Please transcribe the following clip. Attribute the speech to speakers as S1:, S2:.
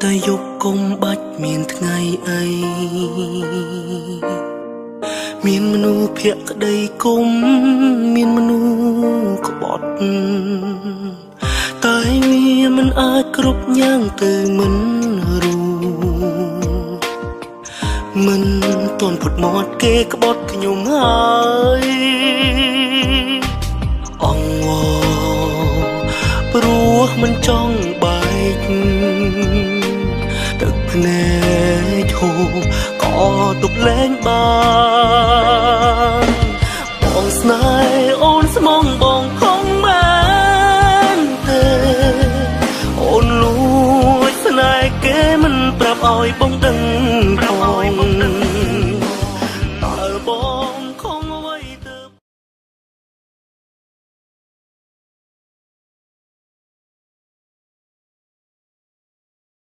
S1: តែយកគុំបាច់មានថ្ងៃអីមានមនុស្សភក្តីគុំមានមនុស្សក្បត់តែវាមិនអាចគ្រប់យ៉ាងទៅមិនรู้មិនទាន់ផុតមាត់គេក្បត់ខ្ញុំហើយអង្វរព្រោះមិនចង់បែកទឹកភ្នែកហូរក៏ទុកលែងបានបងស្នេហ៍អូនស្មងបងខំមែនទេអូនលួចស្នេហ៍គេមិនប្រាប់ឲ្យបង